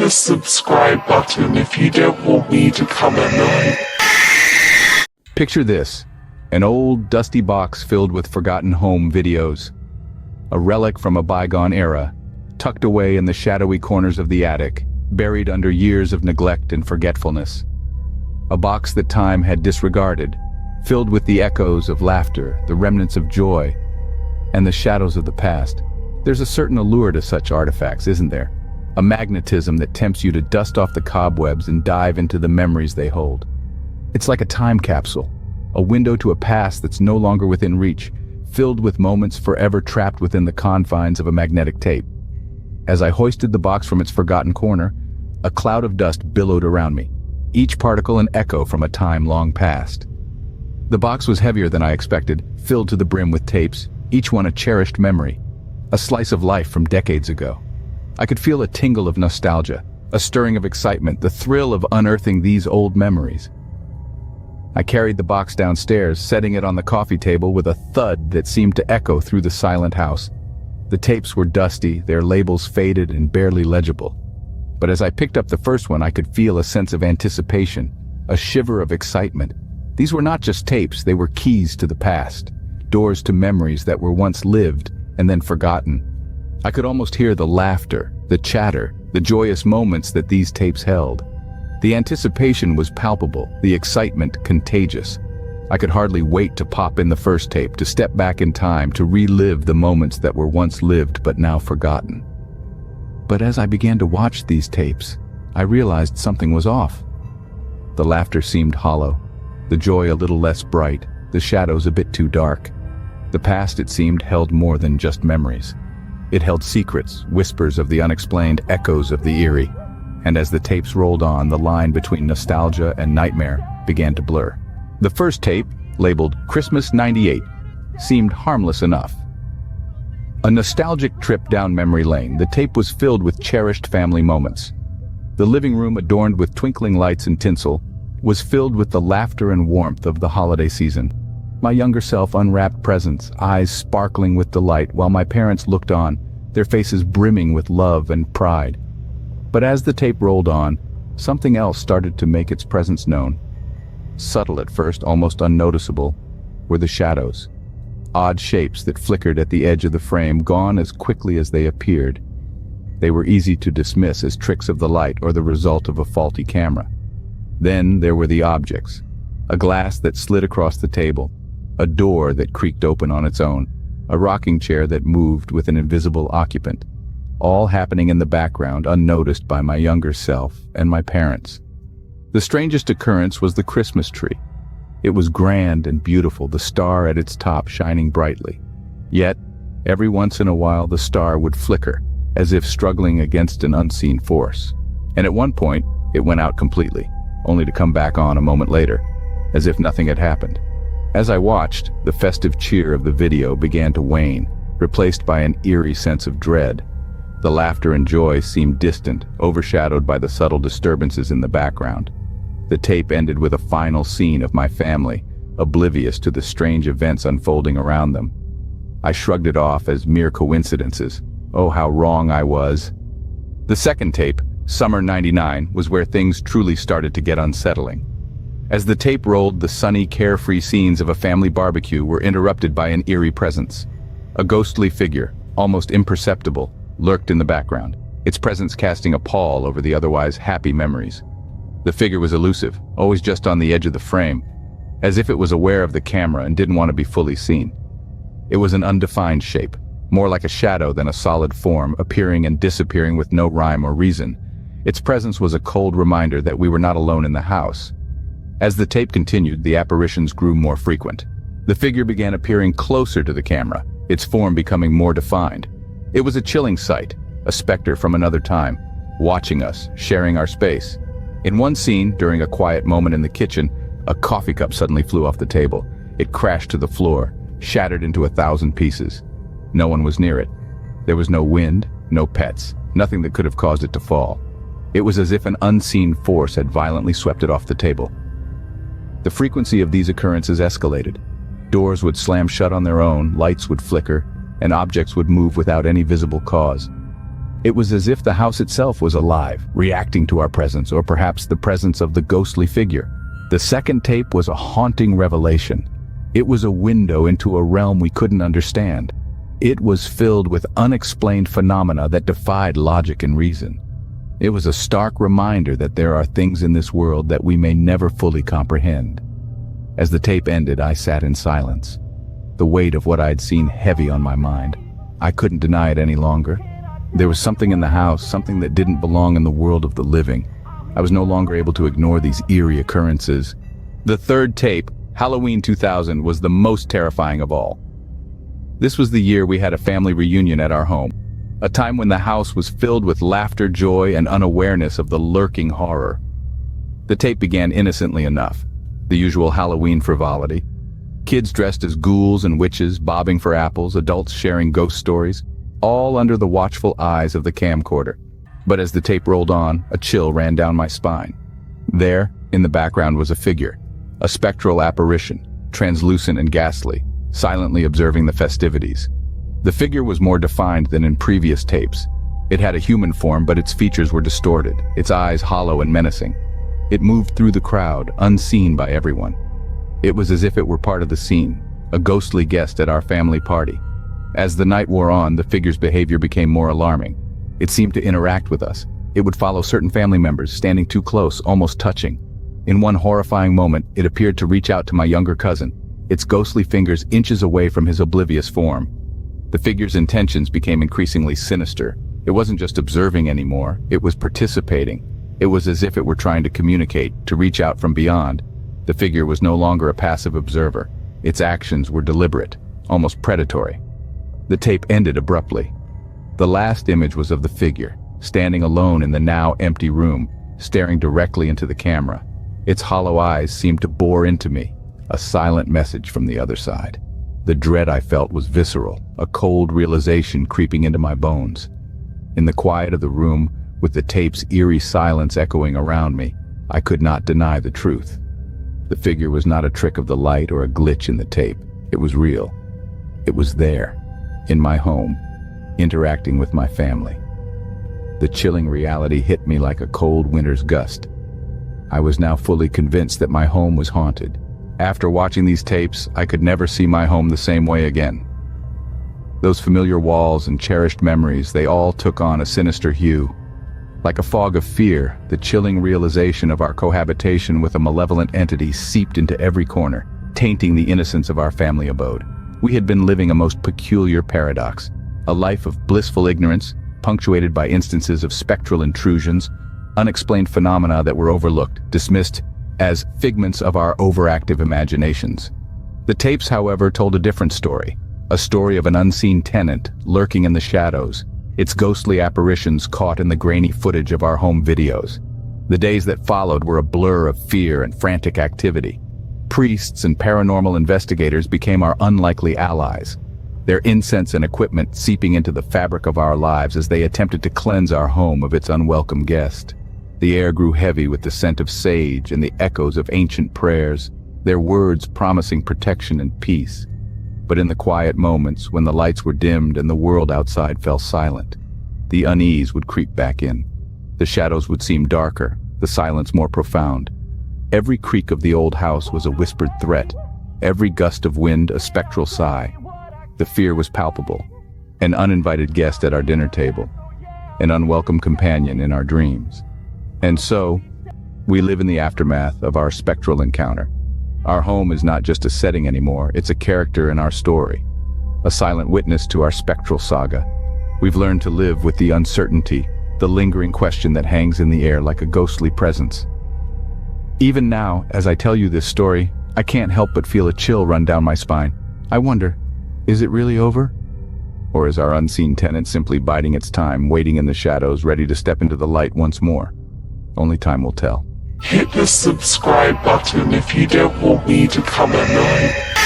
the subscribe button if you don't want me to come at night. Picture this, an old, dusty box filled with forgotten home videos. A relic from a bygone era, tucked away in the shadowy corners of the attic, buried under years of neglect and forgetfulness. A box that time had disregarded, filled with the echoes of laughter, the remnants of joy, and the shadows of the past. There's a certain allure to such artifacts, isn't there? A magnetism that tempts you to dust off the cobwebs and dive into the memories they hold. It's like a time capsule, a window to a past that's no longer within reach, filled with moments forever trapped within the confines of a magnetic tape. As I hoisted the box from its forgotten corner, a cloud of dust billowed around me, each particle an echo from a time long past. The box was heavier than I expected, filled to the brim with tapes, each one a cherished memory, a slice of life from decades ago. I could feel a tingle of nostalgia, a stirring of excitement, the thrill of unearthing these old memories. I carried the box downstairs, setting it on the coffee table with a thud that seemed to echo through the silent house. The tapes were dusty, their labels faded and barely legible. But as I picked up the first one, I could feel a sense of anticipation, a shiver of excitement. These were not just tapes, they were keys to the past, doors to memories that were once lived and then forgotten. I could almost hear the laughter, the chatter, the joyous moments that these tapes held. The anticipation was palpable, the excitement contagious. I could hardly wait to pop in the first tape, to step back in time, to relive the moments that were once lived but now forgotten. But as I began to watch these tapes, I realized something was off. The laughter seemed hollow, the joy a little less bright, the shadows a bit too dark. The past, it seemed, held more than just memories. It held secrets, whispers of the unexplained, echoes of the eerie. And as the tapes rolled on, the line between nostalgia and nightmare began to blur. The first tape, labeled Christmas '98, seemed harmless enough. A nostalgic trip down memory lane, the tape was filled with cherished family moments. The living room, adorned with twinkling lights and tinsel, was filled with the laughter and warmth of the holiday season. My younger self unwrapped presents, eyes sparkling with delight, while my parents looked on, their faces brimming with love and pride. But as the tape rolled on, something else started to make its presence known. Subtle at first, almost unnoticeable, were the shadows. Odd shapes that flickered at the edge of the frame, gone as quickly as they appeared. They were easy to dismiss as tricks of the light or the result of a faulty camera. Then there were the objects. A glass that slid across the table, a door that creaked open on its own, a rocking chair that moved with an invisible occupant, all happening in the background, unnoticed by my younger self and my parents. The strangest occurrence was the Christmas tree. It was grand and beautiful, the star at its top shining brightly. Yet, every once in a while the star would flicker, as if struggling against an unseen force. And at one point, it went out completely, only to come back on a moment later, as if nothing had happened. As I watched, the festive cheer of the video began to wane, replaced by an eerie sense of dread. The laughter and joy seemed distant, overshadowed by the subtle disturbances in the background. The tape ended with a final scene of my family, oblivious to the strange events unfolding around them. I shrugged it off as mere coincidences. Oh, how wrong I was. The second tape, Summer '99, was where things truly started to get unsettling. As the tape rolled, the sunny, carefree scenes of a family barbecue were interrupted by an eerie presence. A ghostly figure, almost imperceptible, lurked in the background, its presence casting a pall over the otherwise happy memories. The figure was elusive, always just on the edge of the frame, as if it was aware of the camera and didn't want to be fully seen. It was an undefined shape, more like a shadow than a solid form, appearing and disappearing with no rhyme or reason. Its presence was a cold reminder that we were not alone in the house. As the tape continued, the apparitions grew more frequent. The figure began appearing closer to the camera, its form becoming more defined. It was a chilling sight, a specter from another time, watching us, sharing our space. In one scene, during a quiet moment in the kitchen, a coffee cup suddenly flew off the table. It crashed to the floor, shattered into 1,000 pieces. No one was near it. There was no wind, no pets, nothing that could have caused it to fall. It was as if an unseen force had violently swept it off the table. The frequency of these occurrences escalated. Doors would slam shut on their own, lights would flicker, and objects would move without any visible cause. It was as if the house itself was alive, reacting to our presence, or perhaps the presence of the ghostly figure. The second tape was a haunting revelation. It was a window into a realm we couldn't understand. It was filled with unexplained phenomena that defied logic and reason. It was a stark reminder that there are things in this world that we may never fully comprehend. As the tape ended, I sat in silence, the weight of what I'd seen heavy on my mind. I couldn't deny it any longer. There was something in the house, something that didn't belong in the world of the living. I was no longer able to ignore these eerie occurrences. The third tape, Halloween 2000, was the most terrifying of all. This was the year we had a family reunion at our home, a time when the house was filled with laughter, joy, and unawareness of the lurking horror. The tape began innocently enough, the usual Halloween frivolity. Kids dressed as ghouls and witches, bobbing for apples, adults sharing ghost stories, all under the watchful eyes of the camcorder. But as the tape rolled on, a chill ran down my spine. There, in the background, was a figure, a spectral apparition, translucent and ghastly, silently observing the festivities. The figure was more defined than in previous tapes. It had a human form, but its features were distorted, its eyes hollow and menacing. It moved through the crowd, unseen by everyone. It was as if it were part of the scene, a ghostly guest at our family party. As the night wore on, the figure's behavior became more alarming. It seemed to interact with us. It would follow certain family members, standing too close, almost touching. In one horrifying moment, it appeared to reach out to my younger cousin, its ghostly fingers inches away from his oblivious form. The figure's intentions became increasingly sinister. It wasn't just observing anymore, it was participating. It was as if it were trying to communicate, to reach out from beyond. The figure was no longer a passive observer. Its actions were deliberate, almost predatory. The tape ended abruptly. The last image was of the figure, standing alone in the now empty room, staring directly into the camera. Its hollow eyes seemed to bore into me, a silent message from the other side. The dread I felt was visceral, a cold realization creeping into my bones. In the quiet of the room, with the tape's eerie silence echoing around me, I could not deny the truth. The figure was not a trick of the light or a glitch in the tape. It was real. It was there, in my home, interacting with my family. The chilling reality hit me like a cold winter's gust. I was now fully convinced that my home was haunted. After watching these tapes, I could never see my home the same way again. Those familiar walls and cherished memories, they all took on a sinister hue. Like a fog of fear, the chilling realization of our cohabitation with a malevolent entity seeped into every corner, tainting the innocence of our family abode. We had been living a most peculiar paradox, a life of blissful ignorance, punctuated by instances of spectral intrusions, unexplained phenomena that were overlooked, dismissed as figments of our overactive imaginations. The tapes, however, told a different story, a story of an unseen tenant lurking in the shadows, its ghostly apparitions caught in the grainy footage of our home videos. The days that followed were a blur of fear and frantic activity. Priests and paranormal investigators became our unlikely allies, their incense and equipment seeping into the fabric of our lives as they attempted to cleanse our home of its unwelcome guest. The air grew heavy with the scent of sage and the echoes of ancient prayers, their words promising protection and peace. But in the quiet moments, when the lights were dimmed and the world outside fell silent, the unease would creep back in. The shadows would seem darker, the silence more profound. Every creak of the old house was a whispered threat, every gust of wind a spectral sigh. The fear was palpable, an uninvited guest at our dinner table, an unwelcome companion in our dreams. And so, we live in the aftermath of our spectral encounter. Our home is not just a setting anymore, it's a character in our story, a silent witness to our spectral saga. We've learned to live with the uncertainty, the lingering question that hangs in the air like a ghostly presence. Even now, as I tell you this story, I can't help but feel a chill run down my spine. I wonder, is it really over? Or is our unseen tenant simply biding its time, waiting in the shadows, ready to step into the light once more? Only time will tell. Hit the subscribe button if you don't want me to come at night.